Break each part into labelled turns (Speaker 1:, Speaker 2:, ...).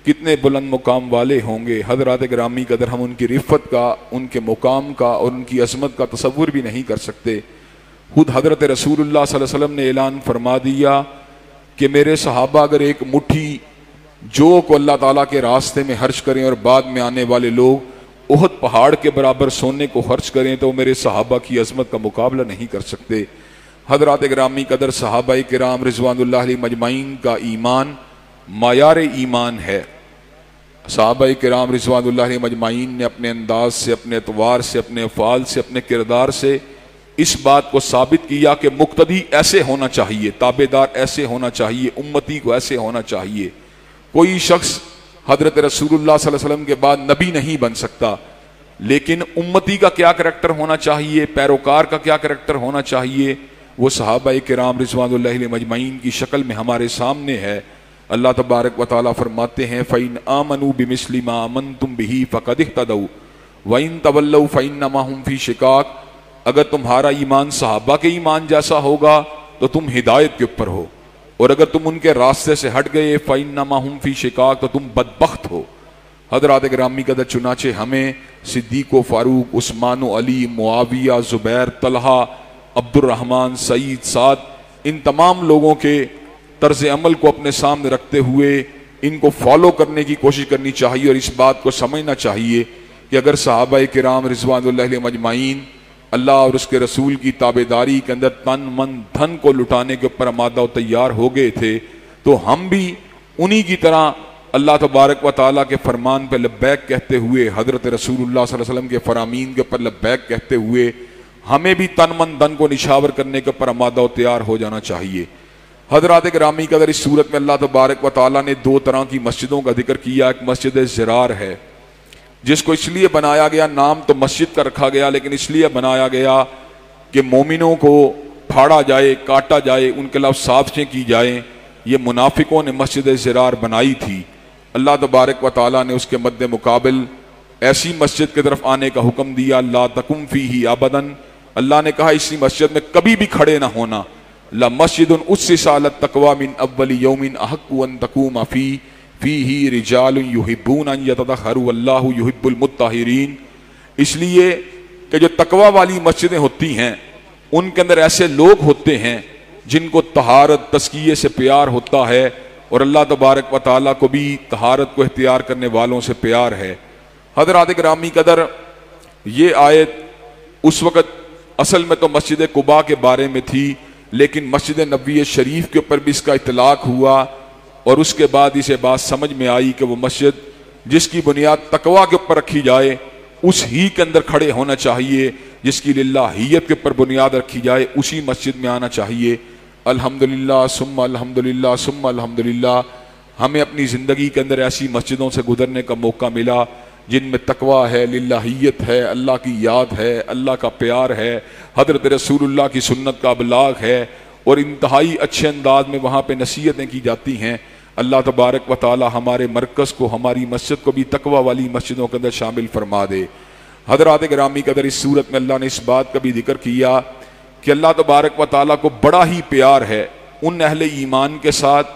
Speaker 1: کتنے بلند مقام والے ہوں گے۔ حضرات گرامی قدر، ہم ان کی رفت کا، ان کے مقام کا اور ان کی عظمت کا تصور بھی نہیں کر سکتے۔ خود حضرت رسول اللہ صلی اللہ علیہ وسلم نے اعلان فرما دیا کہ میرے صحابہ اگر ایک مٹھی جو کو اللہ تعالیٰ کے راستے میں خرچ کریں اور بعد میں آنے والے لوگ احد پہاڑ کے برابر سونے کو خرچ کریں تو میرے صحابہ کی عظمت کا مقابلہ نہیں کر سکتے۔ حضرات گرامی قدر، صحابہ کرام رضوان اللہ علیہ مجمعین کا ایمان معیار ایمان ہے۔ صحابہ کرام رضوان اللہ علیہ مجمعین نے اپنے انداز سے، اپنے اطوار سے، اپنے افعال سے، اپنے کردار سے اس بات کو ثابت کیا کہ مقتدی ایسے ہونا چاہیے، تابعدار ایسے ہونا چاہیے، امتی کو ایسے ہونا چاہیے۔ کوئی شخص حضرت رسول اللہ صلی اللہ علیہ وسلم کے بعد نبی نہیں بن سکتا، لیکن امتی کا کیا کریکٹر ہونا چاہیے، پیروکار کا کیا کریکٹر ہونا چاہیے، وہ صحابہ کرام رضوان اللہ علیہ مجمعین کی شکل میں ہمارے سامنے ہے۔ اللہ تبارک و تعالیٰ فرماتے ہیں فَإِنْ آمَنُوا بِمِثْلِ مَا آمَنْتُمْ بِهِ فَقَدِ اهْتَدَوْا وَإِنْ تَوَلَّوْا فَإِنَّمَا هُمْ فِي شِقَاقٍ، اگر تمہارا ایمان صحابہ کے ایمان جیسا ہوگا تو تم ہدایت کے اوپر ہو، اور اگر تم ان کے راستے سے ہٹ گئے فَإِنَّمَا هُمْ فِي شِقَاقٍ تو تم بدبخت ہو۔ حضرات گرامی قدر، چنانچہ ہمیں صدیق و فاروق، عثمان و علی، معاویہ، زبیر، طلحہ، عبد الرحمن، سعید، سعد، ان تمام لوگوں کے طرز عمل کو اپنے سامنے رکھتے ہوئے ان کو فالو کرنے کی کوشش کرنی چاہیے، اور اس بات کو سمجھنا چاہیے کہ اگر صحابہ کرام رضوان اللہ علیہ مجمعین اللہ اور اس کے رسول کی تابعداری کے اندر تن من دھن کو لٹانے کے اوپر آمادہ و تیار ہو گئے تھے تو ہم بھی انہی کی طرح اللہ تبارک و تعالیٰ کے فرمان پہ لبیک کہتے ہوئے، حضرت رسول اللہ صلی اللہ علیہ وسلم کے فرامین کے اوپر لبیک کہتے ہوئے ہمیں بھی تن من دھن کو نشاور کرنے کے اوپر آمادہ و تیار ہو جانا چاہیے۔ حضرات گرامی قدر، اس صورت میں اللہ تبارک و تعالیٰ نے دو طرح کی مسجدوں کا ذکر کیا۔ ایک مسجد زرار ہے جس کو اس لیے بنایا گیا، نام تو مسجد کا رکھا گیا لیکن اس لیے بنایا گیا کہ مومنوں کو پھاڑا جائے، کاٹا جائے، ان کے خلاف سازشیں کی جائیں۔ یہ منافقوں نے مسجد زرار بنائی تھی۔ اللہ تبارک و تعالیٰ نے اس کے مد مقابل ایسی مسجد کی طرف آنے کا حکم دیا، لا تقم فیہ ابداً، اللہ نے کہا اسی مسجد میں کبھی بھی کھڑے نہ ہونا۔ لَمَسْجِدٌ أُسِّسَ عَلَى التَّقْوَىٰ مِنْ أَوَّلِ يَوْمٍ أَحَقُّ أَن تَقُومَ فِيهِ رِجَالٌ يُحِبُّونَ أَن يَتَطَهَّرُوا وَاللَّهُ يُحِبُّ الْمُطَّهِّرِينَ، اس لیے کہ جو تقویٰ والی مسجدیں ہوتی ہیں ان کے اندر ایسے لوگ ہوتے ہیں جن کو طہارت، تزکیے سے پیار ہوتا ہے، اور اللہ تبارک و تعالیٰ کو بھی طہارت کو اختیار کرنے والوں سے پیار ہے۔ حضرات گرامی قدر، یہ آیت اس وقت اصل میں تو مسجد قباء کے بارے میں تھی، لیکن مسجد نبوی شریف کے اوپر بھی اس کا اطلاق ہوا، اور اس کے بعد اسے بات سمجھ میں آئی کہ وہ مسجد جس کی بنیاد تقویٰ کے اوپر رکھی جائے اس ہی کے اندر کھڑے ہونا چاہیے، جس کی للہیت کے اوپر بنیاد رکھی جائے اسی مسجد میں آنا چاہیے۔ الحمدللہ ثم الحمدللہ ثم الحمدللہ، ہمیں اپنی زندگی کے اندر ایسی مسجدوں سے گزرنے کا موقع ملا جن میں تقویٰ ہے، للہیت ہے، اللہ کی یاد ہے، اللہ کا پیار ہے، حضرت رسول اللہ کی سنت کا ابلاغ ہے، اور انتہائی اچھے انداز میں وہاں پہ نصیحتیں کی جاتی ہیں۔ اللہ تبارک و تعالی ہمارے مرکز کو، ہماری مسجد کو بھی تقویٰ والی مسجدوں کے اندر شامل فرما دے۔ حضرات گرامی قدر، اس صورت میں اللہ نے اس بات کا بھی ذکر کیا کہ اللہ تبارک و تعالیٰ کو بڑا ہی پیار ہے ان اہل ایمان کے ساتھ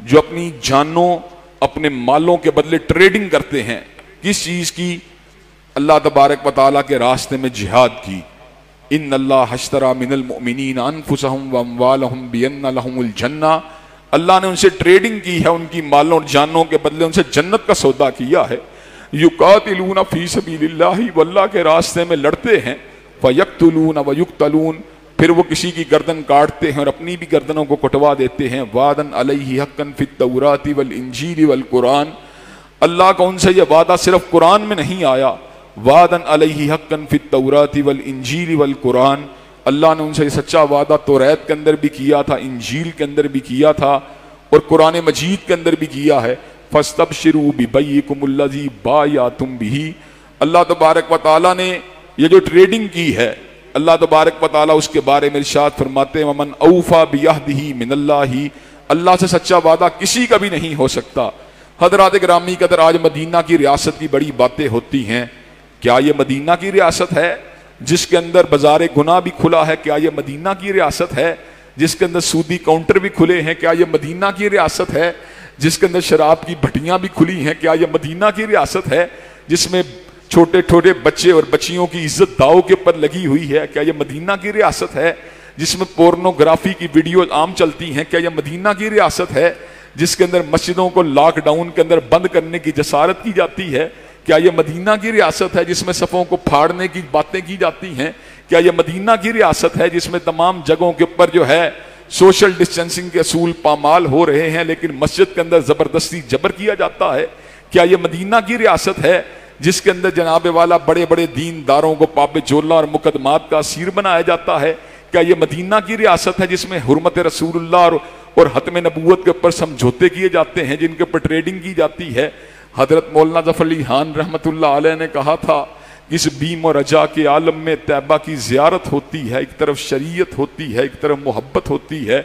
Speaker 1: جو اپنی جانوں، اپنے مالوں کے بدلے ٹریڈنگ کرتے ہیں۔ کس چیز کی؟ اللہ تبارک و تعالیٰ کے راستے میں جہاد کی۔ ان اللہ اشتری من المؤمنین انفسهم واموالهم بان لهم الجنہ، اللہ نے ان سے ٹریڈنگ کی ہے، ان کی مالوں اور جانوں کے بدلے ان سے جنت کا سودا کیا ہے۔ یقاتلون فی سبیل اللہ، وہ اللہ کے راستے میں لڑتے ہیں، فیقتلون ویقتلون، پھر وہ کسی کی گردن کاٹتے ہیں اور اپنی بھی گردنوں کو کٹوا دیتے ہیں۔ وعدن علیہ حقا فی التوراۃ والانجیل والقرآن، اللہ کا ان سے یہ وعدہ صرف قرآن میں نہیں آیا، وعدن علیہ حقا فی التوراۃ والانجیل والقرآن، اللہ نے ان سے یہ سچا وعدہ توریت کے اندر بھی کیا تھا، انجیل کے اندر بھی کیا تھا، اور قرآن مجید کے اندر بھی کیا ہے۔ فاستبشروا ببیعکم الذی بایعتم بہ، اللہ تبارک و تعالیٰ نے یہ جو ٹریڈنگ کی ہے، اللہ تبارک و تعالیٰ اس کے بارے میں ارشاد فرماتے ہیں ومن اوفی بعہدہ من اللہ، اللہ سے سچا وعدہ کسی کا بھی نہیں ہو سکتا۔ حضرات گرامی قدر، آج مدینہ کی ریاست کی بڑی باتیں ہوتی ہیں۔ کیا یہ مدینہ کی ریاست ہے جس کے اندر بازار گناہ بھی کھلا ہے؟ کیا یہ مدینہ کی ریاست ہے جس کے اندر سودی کاؤنٹر بھی کھلے ہیں؟ کیا یہ مدینہ کی ریاست ہے جس کے اندر شراب کی بھٹیاں بھی کھلی ہیں، کیا یہ مدینہ کی ریاست ہے جس میں چھوٹے چھوٹے بچے اور بچیوں کی عزت داؤ کے پر لگی ہوئی ہے؟ کیا یہ مدینہ کی ریاست ہے جس میں پورنوگرافی کی ویڈیو عام چلتی ہیں؟ کیا یہ مدینہ کی ریاست ہے جس کے اندر مسجدوں کو لاک ڈاؤن کے اندر بند کرنے کی جسارت کی جاتی ہے؟ کیا یہ مدینہ کی ریاست ہے جس میں صفوں کو پھاڑنے کی باتیں کی جاتی ہیں؟ کیا یہ مدینہ کی ریاست ہے جس میں تمام جگہوں کے اوپر جو ہے سوشل ڈسٹینسنگ کے اصول پامال ہو رہے ہیں لیکن مسجد کے اندر زبردستی جبر کیا جاتا ہے؟ کیا یہ مدینہ کی ریاست ہے جس کے اندر جناب والا بڑے بڑے دینداروں کو پاب جولہ اور مقدمات کا اسیر بنایا جاتا ہے؟ کیا یہ مدینہ کی ریاست ہے جس میں حرمت رسول اللہ اور ختم نبوت کے اوپر سمجھوتے کیے جاتے ہیں، جن کے اوپر ٹریڈنگ کی جاتی ہے؟ حضرت مولانا ظفر علی خان رحمۃ اللہ علیہ نے کہا تھا اس بیم و رجا کے عالم میں طیبہ کی زیارت ہوتی ہے، ایک طرف شریعت ہوتی ہے، ایک طرف محبت ہوتی ہے،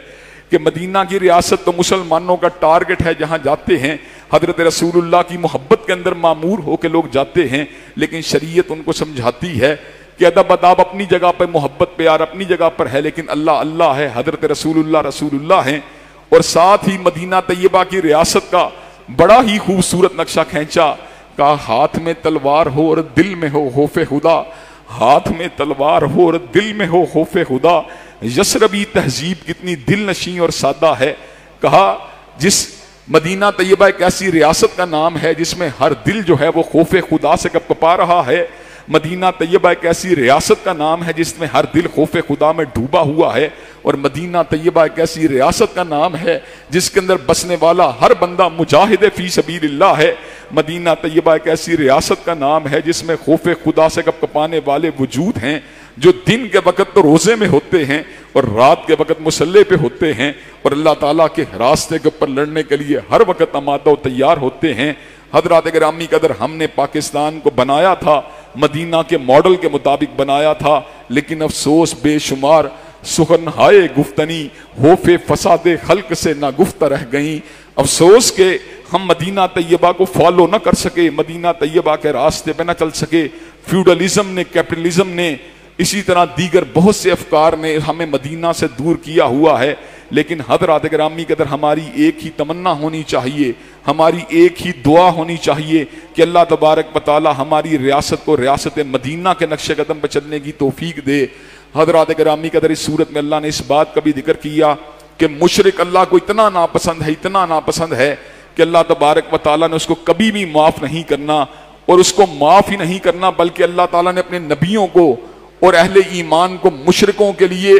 Speaker 1: کہ مدینہ کی ریاست تو مسلمانوں کا ٹارگٹ ہے، جہاں جاتے ہیں حضرت رسول اللہ کی محبت کے اندر معمور ہو کے لوگ جاتے ہیں، لیکن شریعت ان کو سمجھاتی ہے کہ ادب اداب اپنی جگہ پر، محبت پیار اپنی جگہ پر ہے، لیکن اللہ اللہ ہے، حضرت رسول اللہ ہیں۔ اور ساتھ ہی مدینہ طیبہ کی ریاست کا بڑا ہی خوبصورت نقشہ کھینچا، کہا ہاتھ میں تلوار ہو اور دل میں ہو خوف خدا، ہاتھ میں تلوار ہو اور دل میں ہو خوف خدا، یسربی تہذیب کتنی دل نشیں اور سادہ ہے۔ کہا جس مدینہ طیبہ ایک ایسی ریاست کا نام ہے جس میں ہر دل جو ہے وہ خوف خدا سے کپکپا رہا ہے، مدینہ طیبہ ایک ایسی ریاست کا نام ہے جس میں ہر دل خوف خدا میں ڈوبا ہوا ہے، اور مدینہ طیبہ ایک ایسی ریاست کا نام ہے جس کے اندر بسنے والا ہر بندہ مجاہد فی سبیل اللہ ہے۔ مدینہ طیبہ ایک ایسی ریاست کا نام ہے جس میں خوف خدا سے کپکپانے والے وجود ہیں، جو دن کے وقت تو روزے میں ہوتے ہیں اور رات کے وقت مصلے پہ ہوتے ہیں، اور اللہ تعالیٰ کے راستے کے اوپر لڑنے کے لیے ہر وقت آمادہ و تیار ہوتے ہیں۔ حضرات گرامی قدر، ہم نے پاکستان کو بنایا تھا مدینہ کے ماڈل کے مطابق بنایا تھا، لیکن افسوس بے شمار سخنہائے گفتنی خوف فساد خلق سے نہ گفتہ رہ گئیں۔ افسوس کہ ہم مدینہ طیبہ کو فالو نہ کر سکے، مدینہ طیبہ کے راستے پہ نہ چل سکے۔ فیوڈلزم نے، کیپٹلزم نے، اسی طرح دیگر بہت سے افکار نے ہمیں مدینہ سے دور کیا ہوا ہے، لیکن حضرات گرامی قدر ہماری ایک ہی تمنا ہونی چاہیے، ہماری ایک ہی دعا ہونی چاہیے کہ اللہ تبارک و تعالی ہماری ریاست کو ریاست مدینہ کے نقش قدم پہ چلنے کی توفیق دے۔ حضرات گرامی قدر، اس صورت میں اللہ نے اس بات کا بھی ذکر کیا کہ مشرک اللہ کو اتنا ناپسند ہے، اتنا ناپسند ہے کہ اللہ تبارک و تعالی نے اس کو کبھی بھی معاف نہیں کرنا، اور اس کو معاف ہی نہیں کرنا بلکہ اللہ تعالیٰ نے اپنے نبیوں کو اور اہل ایمان کو مشرکوں کے لیے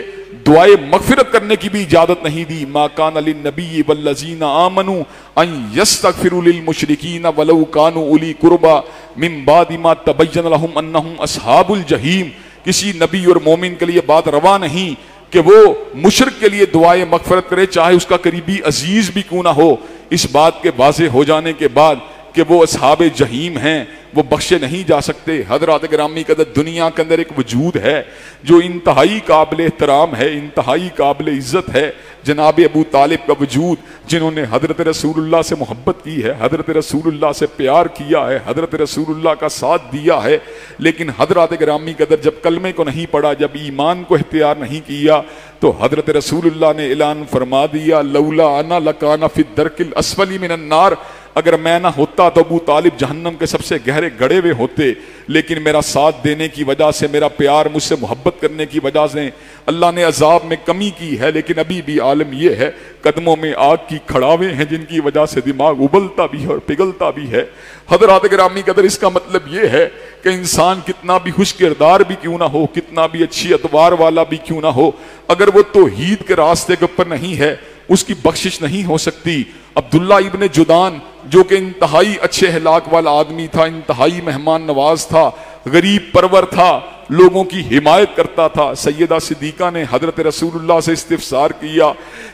Speaker 1: دعائے مغفرت کرنے کی بھی اجازت نہیں دی۔ ما کان للنبی والذین آمنوا ان یستغفروا للمشرکین ولو کانوا اولی قربی من بعد ما تبین لهم انہم اصحاب الجحیم۔ کسی نبی اور مومن کے لیے بات روا نہیں کہ وہ مشرک کے لیے دعائے مغفرت کرے، چاہے اس کا قریبی عزیز بھی کیوں نہ ہو۔ اس بات کے واضح ہو جانے کے بعد کہ وہ اصحاب جحیم ہیں، وہ بخشے نہیں جا سکتے۔ حضرات گرامی قدر، دنیا کے اندر ایک وجود ہے جو انتہائی قابل احترام ہے، انتہائی قابل عزت ہے، جناب ابو طالب کا وجود، جنہوں نے حضرت رسول اللہ سے محبت کی ہے، حضرت رسول اللہ سے پیار کیا ہے، حضرت رسول اللہ کا ساتھ دیا ہے، لیکن حضرات گرامی قدر جب کلمے کو نہیں پڑھا، جب ایمان کو اختیار نہیں کیا، تو حضرت رسول اللہ نے اعلان فرما دیا لولا انا لکان فی الدرک الاسفل من النار، اگر میں نہ ہوتا تو ابو طالب جہنم کے سب سے گہرے گڑے ہوئے ہوتے، لیکن میرا ساتھ دینے کی وجہ سے، میرا پیار، مجھ سے محبت کرنے کی وجہ سے اللہ نے عذاب میں کمی کی ہے، لیکن ابھی بھی عالم یہ ہے قدموں میں آگ کی کھڑاویں ہیں جن کی وجہ سے دماغ ابلتا بھی ہے اور پگھلتا بھی ہے۔ حضرات گرامی قدر، اس کا مطلب یہ ہے کہ انسان کتنا بھی خوش کردار بھی کیوں نہ ہو، کتنا بھی اچھی اتوار والا بھی کیوں نہ ہو، اگر وہ توحید کے راستے کے اوپر نہیں ہے، اس کی بخشش نہیں ہو سکتی۔ عبداللہ ابن جدان جو کہ انتہائی اچھے اخلاق والا آدمی تھا، انتہائی مہمان نواز تھا، غریب پرور تھا، لوگوں کی حمایت کرتا تھا، سیدہ صدیقہ نے حضرت رسول اللہ سے استفسار کیا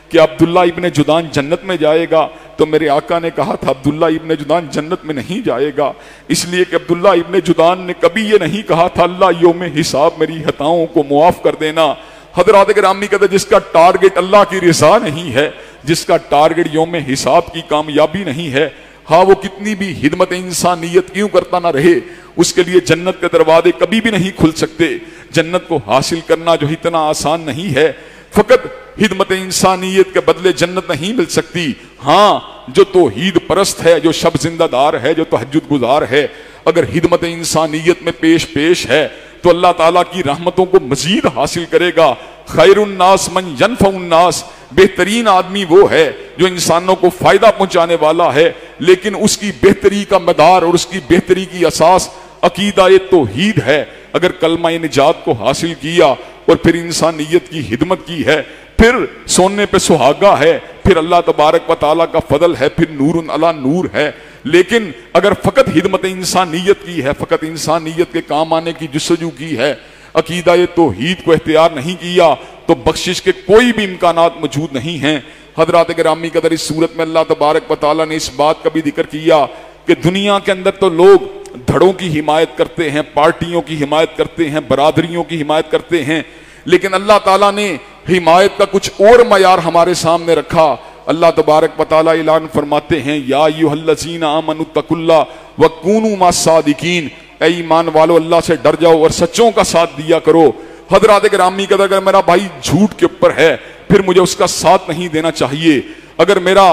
Speaker 1: کہ عبداللہ ابن جدان جنت میں جائے گا، تو میرے آقا نے کہا تھا عبداللہ ابن جدان جنت میں نہیں جائے گا، اس لیے کہ عبداللہ ابن جدان نے کبھی یہ نہیں کہا تھا اللہ یوم حساب میری خطاؤں کو معاف کر دینا۔ حضرات گرامی قدر، جس کا ٹارگٹ اللہ کی رضا نہیں ہے، جس کا ٹارگٹ یوم حساب کی کامیابی نہیں ہے، ہاں وہ کتنی بھی خدمت انسانیت کیوں کرتا نہ رہے، اس کے لیے جنت کے دروازے کبھی بھی نہیں کھل سکتے۔ جنت کو حاصل کرنا جو اتنا آسان نہیں ہے، فقط خدمت انسانیت کے بدلے جنت نہیں مل سکتی، ہاں جو توحید پرست ہے، جو شب زندہ دار ہے، جو تہجد گزار ہے، اگر خدمت انسانیت میں پیش ہے تو اللہ تعالیٰ کی رحمتوں کو مزید حاصل کرے گا۔ خیر الناس من ینفع الناس، بہترین آدمی وہ ہے جو انسانوں کو فائدہ پہنچانے والا ہے، لیکن اس کی بہتری کا مدار اور اس کی بہتری کی اساس عقیدہ توحید ہے۔ اگر کلمہ نجات کو حاصل کیا اور پھر انسانیت کی خدمت کی ہے، پھر سونے پہ سہاگا ہے، پھر اللہ تبارک و تعالیٰ کا فضل ہے، پھر نور علی نور ہے۔ لیکن اگر فقط خدمت انسانیت کی ہے، فقط انسانیت کے کام آنے کی جستجو کی ہے، عقیدہ توحید کو اختیار نہیں کیا، تو بخشش کے کوئی بھی امکانات موجود نہیں ہیں۔ حضرات گرامی قدر، اس صورت میں اللہ تبارک و تعالیٰ نے اس بات کا بھی ذکر کیا کہ دنیا کے اندر تو لوگ دھڑوں کی حمایت کرتے ہیں، پارٹیوں کی حمایت کرتے ہیں، برادریوں کی حمایت کرتے ہیں، لیکن اللہ تعالیٰ نے حمایت کا کچھ اور معیار ہمارے سامنے رکھا۔ اللہ تبارک و تعالیٰ اعلان فرماتے ہیں، یا ایھا الذین آمنوا اتقوا اللہ وکونوا مع الصادقین، اے ایمان والو اللہ سے ڈر جاؤ اور سچوں کا ساتھ دیا کرو۔ حضرات گرامی قدر، اگر میرا بھائی جھوٹ کے اوپر ہے پھر مجھے اس کا ساتھ نہیں دینا چاہیے۔ اگر میرا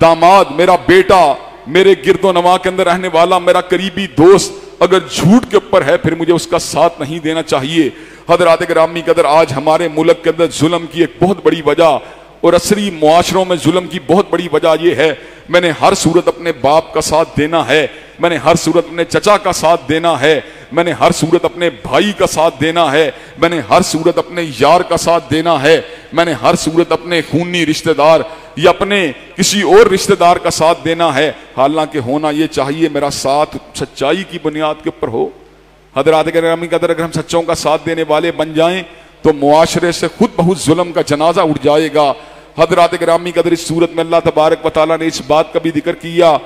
Speaker 1: داماد، میرا بیٹا، میرے گرد و نواح کے اندر رہنے والا میرا قریبی دوست اگر جھوٹ کے اوپر ہے پھر مجھے اس کا ساتھ نہیں دینا چاہیے۔ حضرات گرامی قدر، آج ہمارے ملک کے اندر ظلم کی ایک بہت بڑی وجہ اور عصری معاشروں میں ظلم کی بہت بڑی وجہ یہ ہے، میں نے ہر صورت اپنے باپ کا ساتھ دینا ہے، میں نے ہر صورت اپنے چچا کا ساتھ دینا ہے، میں نے ہر صورت اپنے بھائی کا ساتھ دینا ہے، میں نے ہر صورت اپنے یار کا ساتھ دینا ہے، میں نے ہر صورت اپنے خونی رشتہ دار یا اپنے کسی اور رشتہ دار کا ساتھ دینا ہے، حالانکہ ہونا یہ چاہیے میرا ساتھ سچائی کی بنیاد کے اوپر ہو۔ حضرات گرامی قدر، اگر ہم سچوں کا ساتھ دینے والے بن جائیں تو معاشرے سے خود بہت ظلم کا جنازہ اٹھ جائے گا۔ حضرات گرامی قدر، اس صورت میں اللہ تبارک و تعالیٰ نے اس بات کا بھی ذکر کیا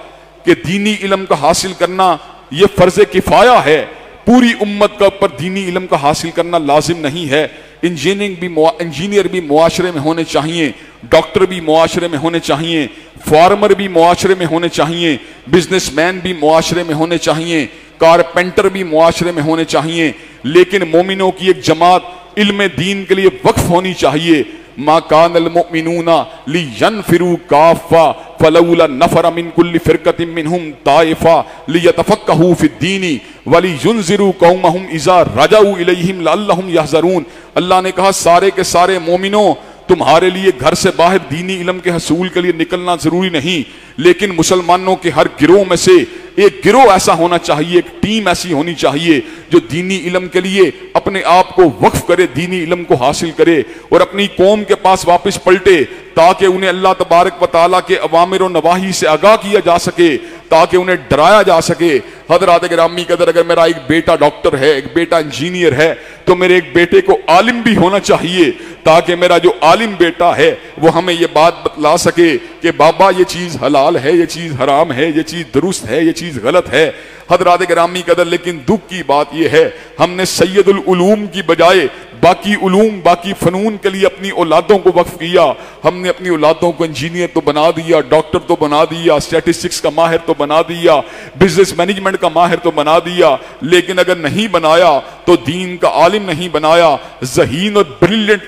Speaker 1: کہ دینی علم کا حاصل کرنا یہ فرض کفایہ ہے، پوری امت کا اوپر دینی علم کا حاصل کرنا لازم نہیں ہے۔ انجینئر بھی معاشرے میں ہونے چاہیے، ڈاکٹر بھی معاشرے میں ہونے چاہیے، فارمر بھی معاشرے میں ہونے چاہیے، بزنس مین بھی معاشرے میں ہونے چاہیے، کارپینٹر بھی معاشرے میں ہونے چاہیے، لیکن مومنوں کی ایک جماعت علم دین کے لیے وقف ہونی چاہیے۔ ما کان المؤمنون لینفروا کافہ فلولا نفر من کل فرقۃ منہم طائفہ لیتفقہوا فی الدین ولینذروا قومہم اذا رجعوا الیہم لعلہم یحذرون۔ اللہ نے کہا سارے کے سارے مومنوں، تمہارے لیے گھر سے باہر دینی علم کے حصول کے لیے نکلنا ضروری نہیں، لیکن مسلمانوں کے ہر گروہ میں سے ایک گروہ ایسا ہونا چاہیے، ایک ٹیم ایسی ہونی چاہیے جو دینی علم کے لیے اپنے آپ کو وقف کرے، دینی علم کو حاصل کرے اور اپنی قوم کے پاس واپس پلٹے، تاکہ انہیں اللہ تبارک و تعالیٰ کے اوامر و نواہی سے آگاہ کیا جا سکے، تاکہ انہیں ڈرایا جا سکے۔ حضرات گرامی قدر، اگر میرا ایک بیٹا ڈاکٹر ہے، ایک بیٹا انجینئر ہے، تو میرے ایک بیٹے کو عالم بھی ہونا چاہیے، تاکہ میرا جو عالم بیٹا ہے وہ ہمیں یہ بات بتلا سکے کہ بابا یہ چیز حلال ہے، یہ چیز حرام ہے، یہ چیز درست ہے، یہ چیز غلط ہے۔ حضرات گرامی قدر، لیکن دکھ کی بات یہ ہے ہم نے سید العلوم کی بجائے باقی علوم، باقی فنون کے لیے اپنی اولادوں کو وقف کیا۔ ہم نے اپنی اولادوں کو انجینئر تو بنا دیا، ڈاکٹر تو بنا دیا، اسٹیٹسٹکس کا ماہر تو بنا دیا، بزنس مینجمنٹ کا ماہر تو بنا دیا، لیکن اگر نہیں بنایا تو دین کا عالم نہیں بنایا۔ ذہین اور بریلینٹ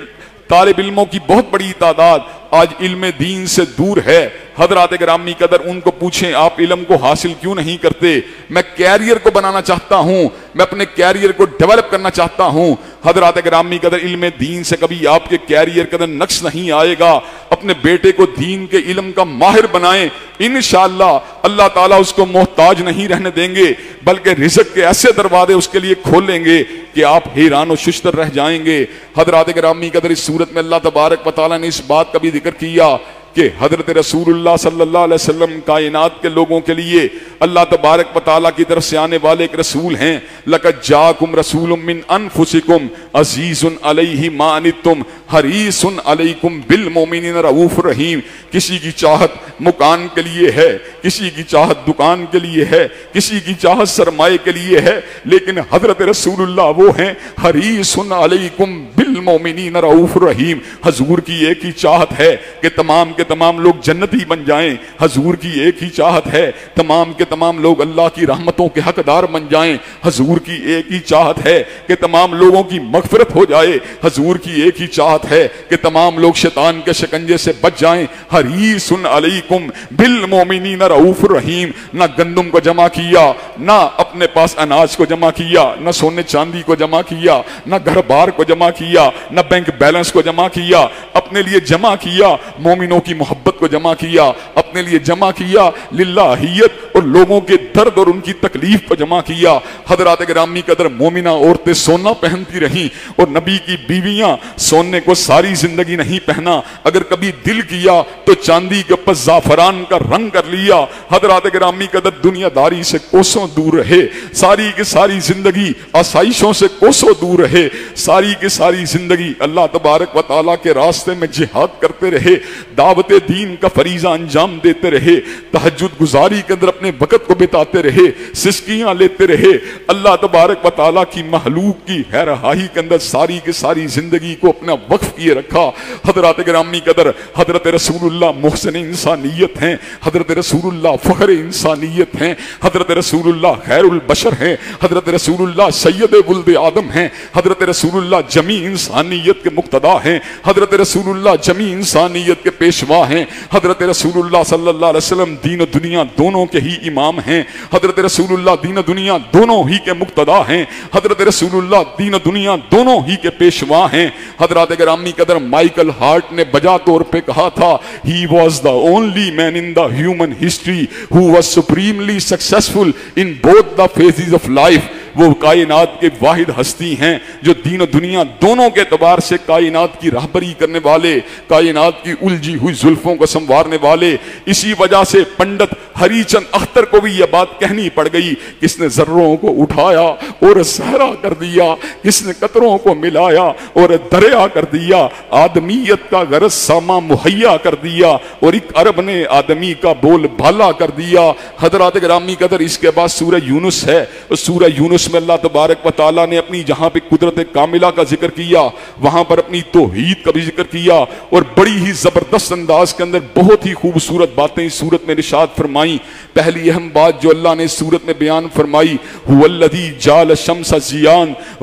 Speaker 1: طالب علموں کی بہت بڑی تعداد آج علم دین سے دور ہے۔ حضرات گرامی قدر، ان کو پوچھیں آپ علم کو حاصل کیوں نہیں کرتے؟ میں کیریئر کو بنانا چاہتا ہوں، میں اپنے کیریئر کو ڈیولپ کرنا چاہتا ہوں۔ حضرات گرامی قدر، علم دین سے کبھی آپ کے کیریئر کے اندر نقص نہیں آئے گا۔ اپنے بیٹے کو دین کے علم کا ماہر بنائیں، انشاءاللہ اللہ تعالیٰ اس کو محتاج نہیں رہنے دیں گے، بلکہ رزق کے ایسے دروازے اس کے لیے کھولیں گے کہ آپ حیران و ششدر رہ جائیں گے۔ حضرات گرامی قدر، اس صورت میں اللہ تبارک و تعالیٰ نے اس بات کا بھی ذکر کیا کہ حضرت رسول اللہ صلی اللہ علیہ وسلم کائنات کے لوگوں کے لیے اللہ تبارک و تعالیٰ کی طرف سے آنے والے ایک رسول ہیں۔ لَقَدْ جَاءَكُمْ رَسُولٌ مِّنْ أَنفُسِكُمْ عَزِيزٌ عَلَيْهِ مَا عَنِتُّمْ حَرِيصٌ عَلَيْكُمْ بِالْمُؤْمِنِينَ رَءُوفٌ رَحِيمٌ۔ کسی کی چاہت مکان کے لیے ہے، کسی کی چاہت دکان کے لیے ہے، کسی کی چاہت سرمائے کے لیے ہے، لیکن حضرت رسول اللہ وہ ہیں حریص علیکم بالمؤمنین رؤوف رحیم۔ حضور کی ایک ہی چاہت ہے کہ تمام کے تمام لوگ جنتی بن جائیں، حضور کی ایک ہی چاہت ہے تمام کے تمام لوگ اللہ کی رحمتوں کے حقدار بن جائیں۔ حضور کی ایک ہی چاہت ہے کہ تمام لوگوں کی مغفرت ہو جائے۔ حضور کی ایک ہی چاہت ہے کہ تمام لوگ شیطان کے شکنجے سے بچ جائیں۔ حریص علیکم بالمؤمنین رؤوف الرحیم۔ نہ گندم کو جمع کیا، نہ اپنے پاس اناج کو جمع کیا، نہ سونے چاندی کو جمع کیا، نہ گھر بار کو جمع کیا، نہ بینک بیلنس کو جمع کیا، اپنے لیے جمع کیا مومنوں کی محبت کو جمع کیا، اپنے لیے جمع کیا للہیت اور لوگوں کے درد اور ان کی تکلیف کو جمع کیا۔ حضرات گرامی قدر مومنہ عورتیں سونا پہنتی رہیں اور نبی کی بیویاں سونے کو ساری زندگی نہیں پہنا، اگر کبھی دل کیا تو چاندی کے اوپر زعفران کا رنگ کر لیا۔ حضرات گرامی قدر دنیا داری سے کوسوں دور رہے، ساری کی ساری زندگی آسائشوں سے کوسوں دور رہے، ساری کی ساری زندگی اللہ تبارک و تعالیٰ کے راستے میں جہاد کرتے رہے، دعوت دین کا فریضہ انجام دیتے رہے، تہجد گزاری کے اندر اپنے وقت کو بتاتے رہے، سسکیاں لیتے رہے، اللہ تبارک و تعالیٰ کی مخلوق کی خیرخواہی کے اندر ساری کی ساری زندگی کو اپنا وقف کیے رکھا۔ حضرات گرامی قدر حضرت رسول اللہ محسن انسانیت ہیں، حضرت رسول اللہ فخر انسانیت ہیں، حضرت رسول اللہ خیر البشر ہیں، حضرت رسول اللہ سید ولد آدم ہیں، حضرت رسول اللہ جمی انسانیت کے مقتدا ہیں، حضرت رسول اللہ جمی انسانیت کے پیشوا ہیں، حضرت رسول اللہ صلی اللہ علیہ وسلم دین و دنیا دونوں کے ہی امام ہیں، حضرت رسول اللہ دین و دنیا دونوں ہی کے مقتدا ہیں، حضرت رسول اللہ دین و دنیا دونوں ہی کے پیشوا ہیں۔ حضرات گرامی قدر مائیکل ہارٹ نے بجا طور پہ کہا تھا he was the only man in the human history who was supremely successful in both the phases of life۔ وہ کائنات کے واحد ہستی ہیں جو دین و دنیا دونوں کے اعتبار سے کائنات کی رہبری کرنے والے، کائنات کی الجھی ہوئی زلفوں کو سنوارنے والے۔ اسی وجہ سے پنڈت ہری چند اختر کو بھی یہ بات کہنی پڑ گئی، کس نے ذروں کو اٹھایا اور صحرا کر دیا، کس نے قطروں کو ملایا اور دریا کر دیا، آدمیت کا غرض ساما مہیا کر دیا اور ایک عرب نے آدمی کا بول بھالا کر دیا۔ حضرات گرامی قدر اس کے بعد سورہ یونس ہے، سورہ یونس میں اللہ تبارک و تعالیٰ نے اپنی جہاں پہ قدرت کاملہ کا ذکر کیا وہاں پر اپنی توحید کا بھی ذکر کیا، اور بڑی ہی زبردست انداز کے اندر بہت ہی خوبصورت باتیں اس سورت میں ارشاد فرمائیں۔ پہلی اہم بات جو اللہ نے اس سورت میں بیان فرمائی، هو الذی جعل الشمس ضیاء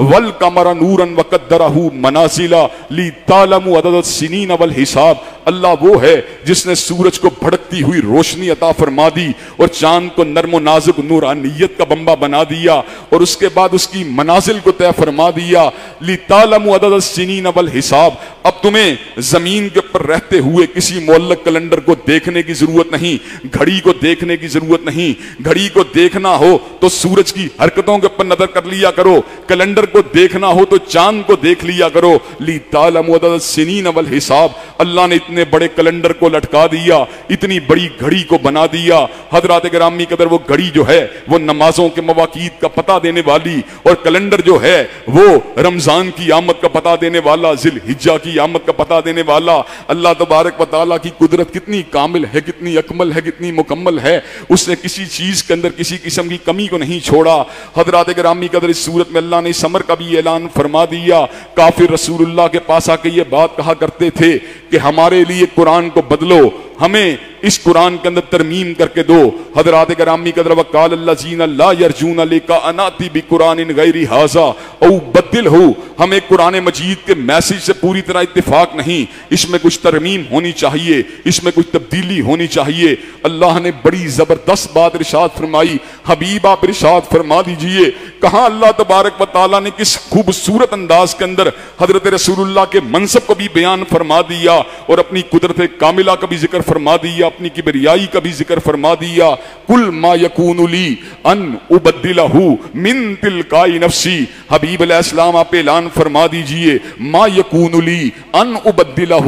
Speaker 1: والقمر نورا وقدرہ منازل لتعلموا عدد السنین والحساب۔ اللہ وہ ہے جس نے سورج کو بھڑکتی ہوئی روشنی عطا فرما دی اور چاند کو نرم و نازک نورانیت کا بمبا بنا دیا اور اس کے بعد اس کی منازل کو طے فرما دیا۔ لِتَعْلَمُوا عَدَدَ السِّنِينَ وَالْحِسَابِ۔ اب تمہیں زمین کے اوپر رہتے ہوئے کسی معلق کیلنڈر کو دیکھنے کی ضرورت نہیں، گھڑی کو دیکھنے کی ضرورت نہیں۔ گھڑی کو دیکھنا ہو تو سورج کی حرکتوں کے اوپر نظر کر لیا کرو، کیلنڈر کو دیکھنا ہو تو چاند کو دیکھ لیا کرو۔ لِتَعْلَمُوا عَدَدَ السِّنِينَ وَالْحِسَابِ۔ اللہ نے اتنے بڑے کیلنڈر کو لٹکا دیا، اتنی بڑی گھڑی کو بنا دیا۔ حضرات گرامی قدر وہ گھڑی جو ہے وہ نمازوں کے مواقیت کا پتہ دینے والی، اور کیلنڈر جو ہے وہ رمضان کی آمد کا پتہ دینے والا، ذی الحجہ کی آمد کا پتہ دینے والا۔ اللہ تبارک و تعالیٰ کی قدرت کتنی کامل ہے، کتنی اکمل ہے، کتنی مکمل ہے، اس نے کسی چیز کے اندر کسی قسم کی کمی کو نہیں چھوڑا۔ حضرات گرامی قدر اس صورت میں اللہ نے اس امر کا بھی اعلان فرما دیا۔ کافر رسول اللہ کے پاس آ کے یہ بات کہا کرتے تھے کہ ہمارے لیے قرآن کو بدلو، ہمیں اس قرآن کے اندر ترمیم کر کے دو۔ حضرات گرامی قدر وقال الذین لا یرجون لقاءنا ائتی بقرآن غیر ھذا او بدلہ۔ ہمیں قرآن مجید کے میسج سے پوری طرح اتفاق نہیں، اس میں کچھ ترمیم ہونی چاہیے، اس میں کچھ تبدیلی ہونی چاہیے۔ اللہ نے بڑی زبردست بات ارشاد فرمائی۔ حبیب آپ ارشاد فرما دیجئے کہاں اللہ تبارک و تعالیٰ نے کس خوبصورت انداز کے اندر حضرت رسول اللہ کے منصب کو بھی بیان فرما دیا اور اپنی قدرت کاملہ کا بھی ذکر فرما دیا، اپنی کبریائی کا بھی ذکر فرما دیا۔ کل ما یکون لی ان ابدلہ من تلقاء نفسی۔ حبیب علیہ السلام آپ اعلان فرما دیجئے ما یکون لی ان ابدلہ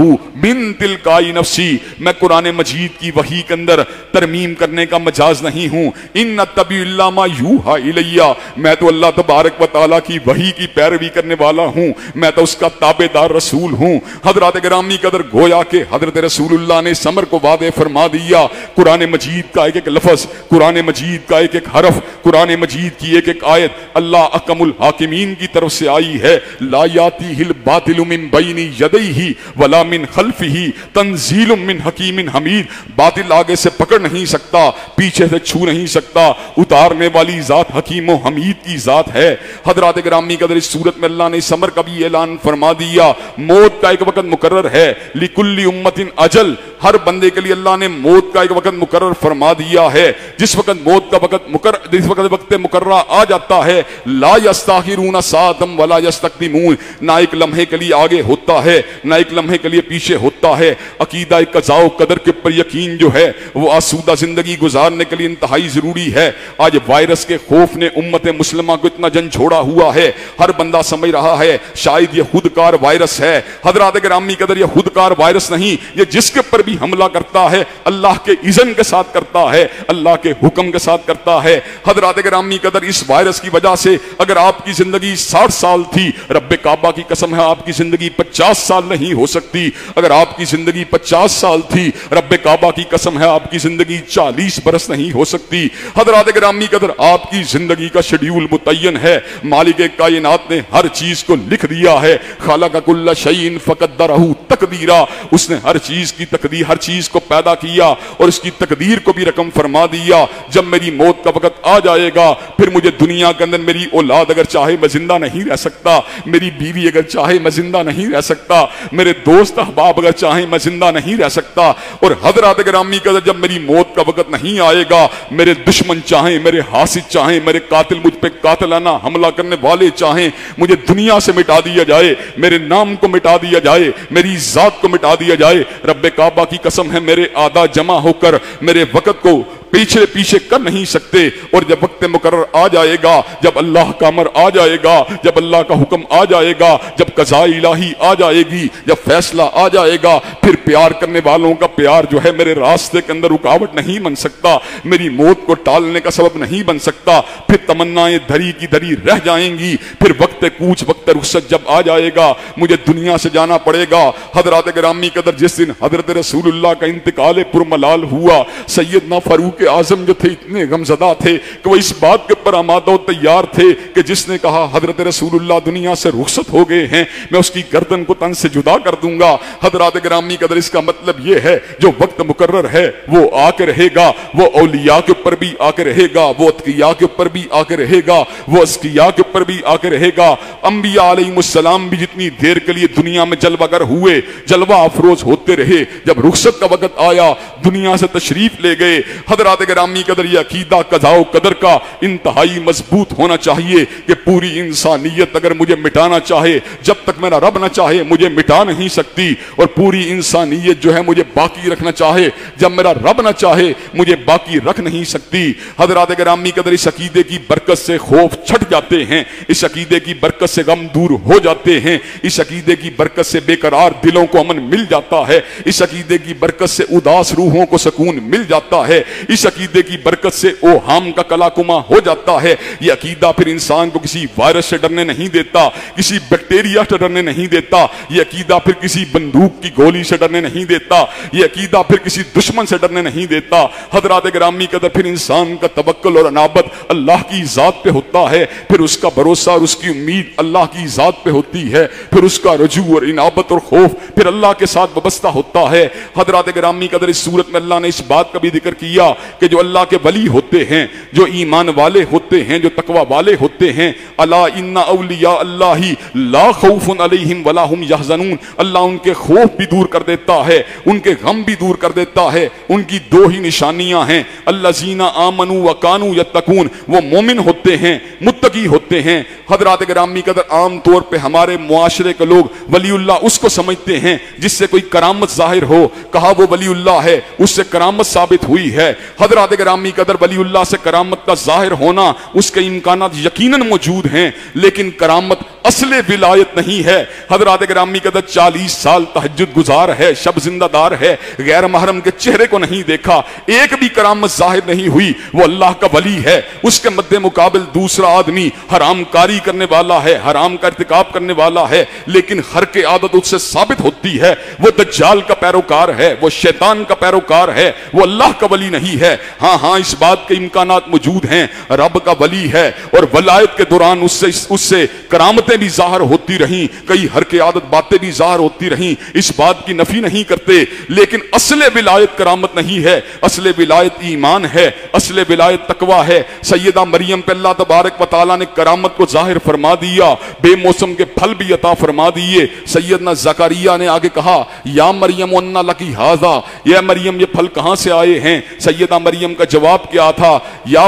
Speaker 1: من تلقاء نفسی۔ میں قرآن مجید کی وحی کے اندر ترمیم کرنے کا مجاز نہیں ہوں۔ ان اتبع الا ما یوحی الی۔ میں تو اللہ تبارک و تعالیٰ کی وحی کی پیروی کرنے والا ہوں، میں تو اس کا تابعدار رسول ہوں۔ حضرات گرامی قدر گویا کہ حضرت رسول اللہ نے سمر کو واضح فرما دیا۔ قرآن مجید کا ایک ایک لفظ، قرآن مجید کا ایک ایک حرف طرف قرآن مجید کی ایک ایک آیت اللہ احکم الحاکمین کی طرف سے آئی ہے، لا یاتیہ الباطل من بین یدیہ ولا من خلفہ تنزیل من حکیم حمید، باطل آگے سے پکڑ نہیں سکتا، پیچھے سے چھو نہیں سکتا، اتارنے والی ذات حکیم و حمید کی ذات ہے۔ حضرات گرامی قدر اس صورت میں اللہ نے اس امر کا بھی اعلان فرما دیا، موت کا ایک وقت مقرر ہے، لکل امت اجل، ہر بندے کے لیے اللہ نے موت کا ایک وقت مقرر فرما دیا ہے۔ جس وقت موت کا وقت مقررہ آ جاتا ہے، لا یستاخرون ساعۃ ولا یستقدمون، نہ ایک لمحے کے لیے آگے ہوتا ہے نہ ایک لمحے کے لیے پیچھے ہوتا ہے۔ عقیدہ قضاء و قدر کے پر یقین جو ہے وہ آسودہ زندگی گزارنے کے لیے انتہائی ضروری ہے۔ آج وائرس کے خوف نے امت مسلمہ کو اتنا جھنجھوڑا ہوا ہے، ہر بندہ سمجھ رہا ہے شاید یہ خودکار وائرس ہے۔ حضرات گرامی قدر یہ خودکار وائرس نہیں، یہ جس کے پر بھی حملہ کرتا ہے اللہ کے اذن کے ساتھ کرتا ہے، اللہ کے حکم کے ساتھ کرتا ہے۔ حضرات گرامی قدر اس وائرس کی وجہ سے اگر آپ کی زندگی 60 سال تھی، رب کعبہ کی قسم ہے آپ کی زندگی 50 سال نہیں ہو سکتی۔ اگر آپ کی زندگی 50 سال تھی، رب کعبہ کی قسم ہے آپ کی زندگی 40 برس نہیں ہو سکتی۔ حضرات گرامی قدر آپ کی زندگی کا شیڈیول متعین ہے، مالک کائنات نے ہر چیز کو لکھ دیا ہے۔ خلق کل شیء فقدرہ تقدیرا، اس نے ہر چیز کی تقدیر، ہر چیز کو پیدا کیا اور اس کی تقدیر کو بھی رقم فرما دیا۔ جب میری موت کا وقت آ جائے گا پھر مجھے دنیا کے اندر میری اولاد اگر چاہے میں زندہ نہیں رہ سکتا، میری بیوی اگر چاہے میں زندہ نہیں رہ سکتا، میرے دوست احباب اگر چاہیں میں زندہ نہیں رہ سکتا۔ اور حضرات گرامی قدر جب میری موت کا وقت نہیں آئے گا، میرے دشمن چاہیں، میرے حاسد چاہیں، میرے قاتل مجھ پہ قاتلانہ حملہ کرنے والے چاہیں مجھے دنیا سے مٹا دیا جائے، میرے نام کو مٹا دیا جائے، میری ذات کو مٹا دیا جائے، رب کعبہ کی قسم ہے میرے آدھا جمع ہو کر میرے وقت کو پیچھے کر نہیں سکتے۔ اور جب وقت مقرر آ جائے گا، جب اللہ کا امر آ جائے گا، جب اللہ کا حکم آ جائے گا، جب قضاء الہی آ جائے گی، جب فیصلہ آ جائے گا، پھر پیار کرنے والوں کا پیار جو ہے میرے راستے کے اندر رکاوٹ نہیں بن سکتا، میری موت کو ٹالنے کا سبب نہیں بن سکتا۔ پھر تمنائیں دھری کی دھری رہ جائیں گی۔ پھر وقت کوچ، وقت رخصت جب آ جائے گا مجھے دنیا سے جانا پڑے گا۔ حضرات گرامی قدر جس دن حضرت رسول اللہ کا انتقال پرملال ہوا، سیدنا فاروق اعظم جو تھے اتنے غمزدہ تھے کہ وہ اس بات کے پر آمادہ و تیار تھے کہ جس نے کہا حضرت رسول اللہ دنیا سے رخصت ہو گئے ہیں میں اس کی گردن کو تن سے جدا کر دوں گا۔ حضرات گرامی قدر اس کا مطلب یہ ہے جو وقت مقرر ہے وہ آ کے رہے گا، وہ اولیاء کے اوپر بھی آ کے رہے گا، وہ اتقیاء کے اوپر بھی آ کے رہے گا، وہ اذکیاء کے اوپر بھی آ کے رہے گا۔ انبیاء علیہم السلام بھی جتنی دیر کے لیے دنیا میں جلوہ گر ہوئے، جلوہ افروز ہوتے رہے، جب رخصت کا وقت آیا دنیا سے تشریف لے گئے۔ حضرات گرامی قدر یہ عقیدہ قضاء و قدر کا انتہائی مضبوط ہونا چاہیے کہ پوری انسانیت اگر مجھے مٹانا چاہے، جب تک میرا رب نہ چاہے مجھے مٹا نہیں سکتی، اور پوری انسانیت جو ہے مجھے باقی رکھنا چاہے، جب میرا رب نہ چاہے مجھے باقی رکھ نہیں سکتی۔ حضرات گرامی قدر اس عقیدے کی برکت سے خوف چھٹ جاتے ہیں، اس عقیدے کی برکت سے غم دور ہو جاتے ہیں، اس عقیدے کی برکت سے بے قرار دلوں کو امن مل جاتا ہے، اس عقیدے کی برکت سے اداس روحوں کو سکون مل جاتا ہے، اس عقیدے کی برکت سے اوہام کا کلا کما ہو جاتا ہے۔ یہ عقیدہ پھر انسان کو کسی وائرس سے ڈرنے نہیں دیتا، کسی بیکٹیریا سے ڈرنے نہیں دیتا، یہ عقیدہ پھر کسی بندوق کی گولی سے ڈرنے نہیں دیتا، یہ عقیدہ پھر کسی دشمن سے ڈرنے نہیں دیتا۔ حضرات گرامی قدر پھر انسان کا توکل اور انابت اللہ کی ذات پہ ہوتا ہے، پھر اس کا بھروسہ اور اس کی امید اللہ کی ذات پہ ہوتی ہے، پھر اس کا رجوع اور انابت اور خوف پھر اللہ کے ساتھ وابستہ ہوتا ہے۔ حضرات گرامی قدر اس صورت میں اللہ نے اس بات کا بھی ذکر کیا کہ جو اللہ کے ولی ہوتے ہیں، جو ایمان والے ہوتے ہیں، جو تقوی والے ہوتے ہیں، الا ان اولیاء اللہ لا خوف علیہم ولا هم یحزنون، اللہ ان کے خوف بھی دور کر دیتا ہے، ان کے غم بھی دور کر دیتا ہے۔ ان کی دو ہی نشانیاں ہیں، الذین آمنوا وکانوا یتقون، وہ مومن ہوتے ہیں، متقی ہوتے ہیں۔ حضرات گرامی قدر عام طور پہ ہمارے معاشرے کے لوگ ولی اللہ اس کو سمجھتے ہیں جس سے کوئی کرامت ظاہر ہو، کہا وہ ولی اللہ ہے، اس سے کرامت ثابت ہوئی ہے۔ حضرات گرامی قدر ولی اللہ سے کرامت کا ظاہر ہونا اس کے امکانات یقیناً موجود ہیں، لیکن کرامت اصل ولایت نہیں ہے۔ حضرات گرامی قدر 40 سال تہجد گزار ہے، شب زندہ دار ہے، غیر محرم کے چہرے کو نہیں دیکھا، ایک بھی کرامت ظاہر نہیں ہوئی، وہ اللہ کا ولی ہے۔ اس کے مد مقابل دوسرا آدمی حرام کاری کرنے والا ہے، حرام کا ارتکاب کرنے والا ہے، لیکن ہر کے عادت اس سے ثابت ہوتی ہے، وہ دجال کا پیروکار ہے، وہ شیطان کا پیروکار ہے، وہ اللہ کا ولی نہیں ہے۔ ہے، ہاں ہاں اس بات کے امکانات موجود ہیں، رب کا ولی ہے اور ولایت کے دوران اس سے کرامتیں بھی ظاہر ہوتی رہیں، کئی حرکت عادت باتیں بھی ظاہر ہوتی رہیں، اس بات کی نفی نہیں کرتے، لیکن اصل ولایت کرامت نہیں ہے، اصل ولایت ایمان ہے، اصل ولایت تقوی ہے۔ سیدہ مریم پہ اللہ تبارک و تعالیٰ نے کرامت کو ظاہر فرما دیا، بے موسم کے پھل بھی عطا فرما دیے۔ سیدنا زکریا نے آگے کہا یا مریم انا لکی ھذا، یا مریم یہ پھل کہاں سے آئے ہیں؟ سیدہ مریم کا جواب کیا تھا؟ یا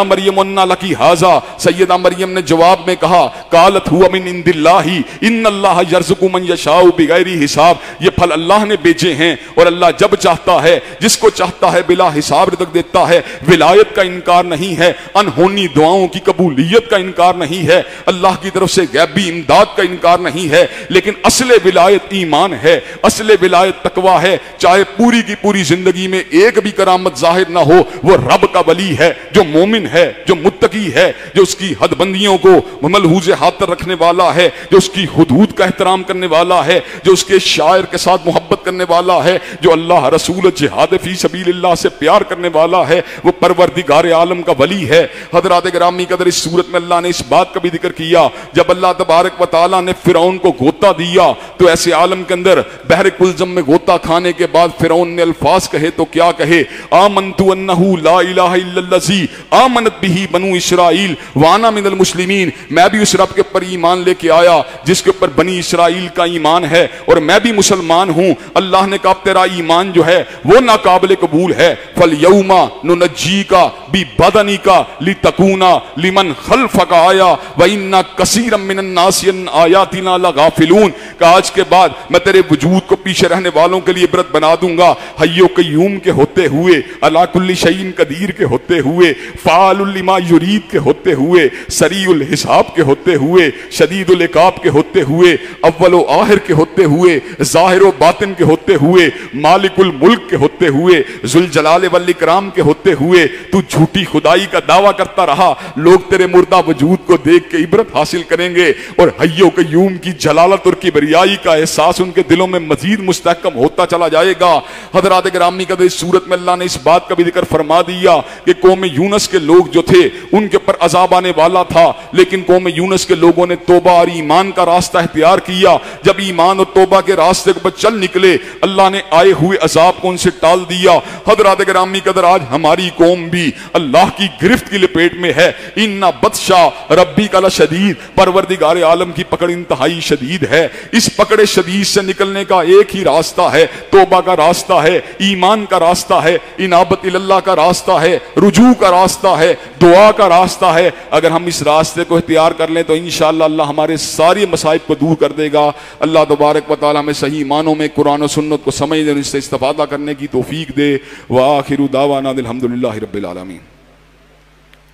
Speaker 1: مریم انا لکی ھذا، سیدہ مریم نے جواب میں کہا قالت هو من عند اللہ ان اللہ یرزق من یشاء بغیر حساب، یہ پھل اللہ نے بیچے ہیں اور اللہ جب چاہتا ہے جس کو چاہتا ہے بلا حساب رزق دیتا ہے۔ ولایت کا انکار نہیں ہے، انہونی دعاؤں کی قبولیت کا انکار نہیں ہے، اللہ کی طرف سے غیبی امداد کا انکار نہیں ہے، لیکن اصل ولایت ایمان ہے، اصل ولایت تقوی ہے۔ چاہے پوری کی پوری زندگی میں ایک بھی کرامت ظاہر نہ ہو، وہ رب کا ولی ہے، جو مومن ہے، جو متقی ہے، جو اس کی حد بندیوں کو ملحوظ خاطر رکھنے والا ہے، جو اس کی حدود کا احترام کرنے والا ہے، جو اس کے شاعر کے ساتھ محبت کرنے والا ہے، جو اللہ رسول جہاد فی سبیل اللہ سے پیار کرنے والا ہے، وہ پروردگار عالم کا ولی ہے۔ حضرات گرامی قدر، اس صورت میں اللہ نے اس بات کا بھی ذکر کیا، جب اللہ تبارک و تعالیٰ نے فرعون کو غوطہ دیا تو ایسے عالم کے اندر بحر کلزم میں غوطہ کھانے کے بعد فرعون نے الفاظ کہے تو کیا کہے؟ آمنت انہ لا الہ الا الذی آمنت بہ بنو اسرائیل وانا من المسلمین، میں بھی اس رب کے اوپر ایمان لے کے آیا جس کے اوپر بنی اسرائیل کا ایمان ہے اور میں بھی مسلمان ہوں۔ اللہ نے کہا تیرا ایمان جو ہے وہ ناقابل قبول ہے، فَالْيَوْمَ نُنَجِّيكَ بِبَدَنِكَ لِتَكُونَ لِمَنْ خَلْفَكَ آیَةً وَإِنَّ كَثِيرًا مِّنَ النَّاسِ عَنْ آیَاتِنَا لَغَافِلُونَ، کہ آج کے بعد میں تیرے وجود کو پیچھے رہنے والوں کے لیے عبرت بنا دوں گا، حی و قیوم کے ہوتے ہوئے، علی کل شیء قدیر کے ہوتے ہوئے، فعال لما یرید کے ہوتے ہوئے، سریع الحساب کے ہوتے ہوئے، شدید العقاب کے ہوتے ہوئے، اول و آخر کے ہوتے ہوئے، ظاہر و باطن کے ہوتے ہوئے، مالک الملک کے ہوتے ہوئے، ذوالجلال والاکرام کے ہوتے ہوئے تو جھوٹی خدائی کا دعویٰ کرتا رہا۔ لوگ تیرے مردہ وجود کو دیکھ کے عبرت حاصل کریں گے اور حی و قیوم کی جلالت اور کبریائی کا احساس ان کے دلوں میں مزید مستحکم ہوتا چلا جائے گا۔ حضرات گرامی قدر، اس صورت میں اللہ نے اس بات کا بھی ذکر فرما دیا کہ قوم یونس کے لوگ جو تھے ان کے پر عذاب آنے والا تھا، لیکن قوم یونس کے لوگوں نے توبہ اور ایمان کا راستہ اختیار کیا۔ جب ایمان اور توبہ کے راستے پر چل نکلے، اللہ نے آئے ہوئے عذاب کو ان سے ٹال دیا۔ حضرات گرامی قدر، آج ہماری قوم بھی اللہ کی گرفت کی لپیٹ میں ہے۔ ان بطشا ربی کا لشدید، پروردگار عالم کی پکڑ انتہائی شدید ہے۔ اس پکڑ شدید سے نکلنے کا ایک ہی راستہ ہے، توبہ کا راستہ ہے، ایمان کا راستہ ہے، انابت اللہ کا راستہ ہے، رجوع کا راستہ ہے، دعا کا راستہ ہے۔ اگر ہم اس راستے کو اختیار کر لیں تو انشاءاللہ اللہ ہمارے ساری مصائب کو دور کر دے گا۔ اللہ تبارک و تعالیٰ میں صحیح معنوں میں قرآن و سنت کو سمجھنے اور اس سے استفادہ کرنے کی توفیق دے۔ وآخر دعوانا الحمدللہ رب العالمین،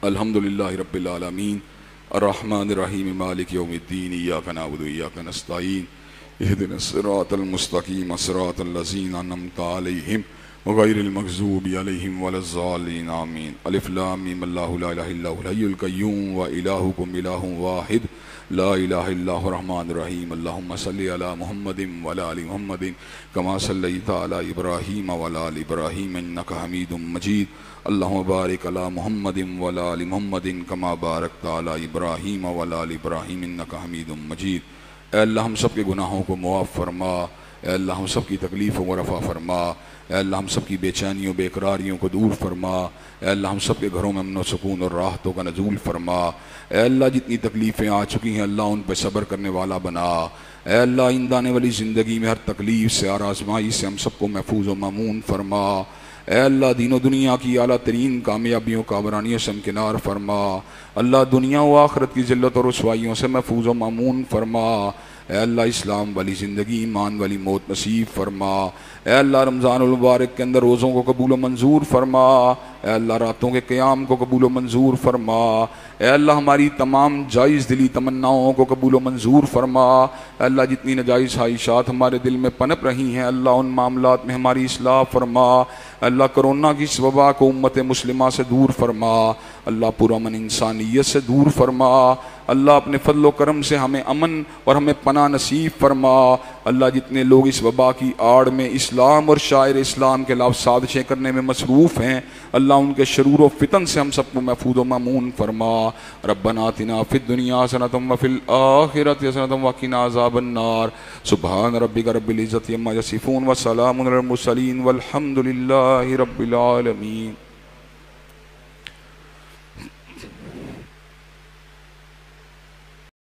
Speaker 1: الحمدللہ رب العالمین، الرحمن الرحیم، مالک یوم الدین، ایاک نعبد و ایاک نستعین، اہدنا الصراط المستقیم، صراط الذین انعمت علیہم غیر المغضوب علیہم ولا الضالین، آمین۔ الف لام میم، اللہ لا الہ الا هو الحی القیوم و الہکم الہ واحد لا الہ الا هو الرحمن الرحیم۔ اللہم صلی علی محمد وعلی آل محمد کما صلیت علی ابراہیم وعلی آل ابراہیم انک حمید مجید۔ اللہم بارک علی محمد وعلی آل محمد کما بارکت علی ابراہیم وعلی آل ابراہیم انک حمید مجید۔ اے اللہ ہم سب کے گناہوں کو معاف فرما، اے اللہ ہم سب کی تکلیفوں کو رفع فرما، اے اللہ ہم سب کی بے چینیوں بے قراریوں کو دور فرما، اے اللہ ہم سب کے گھروں میں امن و سکون اور راحتوں کا نزول فرما، اے اللہ جتنی تکلیفیں آ چکی ہیں اللہ ان پہ صبر کرنے والا بنا، اے اللہ آئندہ آنے والی زندگی میں ہر تکلیف سے ہر آزمائی سے ہم سب کو محفوظ و مامون فرما، اے اللہ دین و دنیا کی اعلیٰ ترین کامیابیوں کامرانیوں سے ہمکنار فرما، اللہ دنیا و آخرت کی ذلت اور رسوائیوں سے محفوظ و مامون فرما، اے اللہ اسلام والی زندگی ایمان والی موت نصیب فرما، اے اللہ رمضان المبارک کے اندر روزوں کو قبول و منظور فرما، اے اللہ راتوں کے قیام کو قبول و منظور فرما، اے اللہ ہماری تمام جائز دلی تمناؤں کو قبول و منظور فرما، اے اللہ جتنی ناجائز خواہشات ہمارے دل میں پنپ رہی ہیں اللہ ان معاملات میں ہماری اصلاح فرما، اللہ کرونا کی اس وبا کو امت مسلمہ سے دور فرما، اللہ پرامن انسانیت سے دور فرما، اللہ اپنے فضل و کرم سے ہمیں امن اور ہمیں پناہ نصیب فرما۔ اللہ جتنے لوگ اس وبا کی آڑ میں اسلام اور شاعر اسلام کے خلاف سازشیں کرنے میں مصروف ہیں، اللہ ان کے شرور و فتن سے ہم سب کو محفوظ و مامون فرما۔ ربنا آتنا فی الدنیا حسنۃ وفی الآخرۃ حسنۃ وقنا عذاب النار۔ سبحان ربک رب العزۃ عما یصفون وسلام علی المرسلین والحمد للہ رب العالمین۔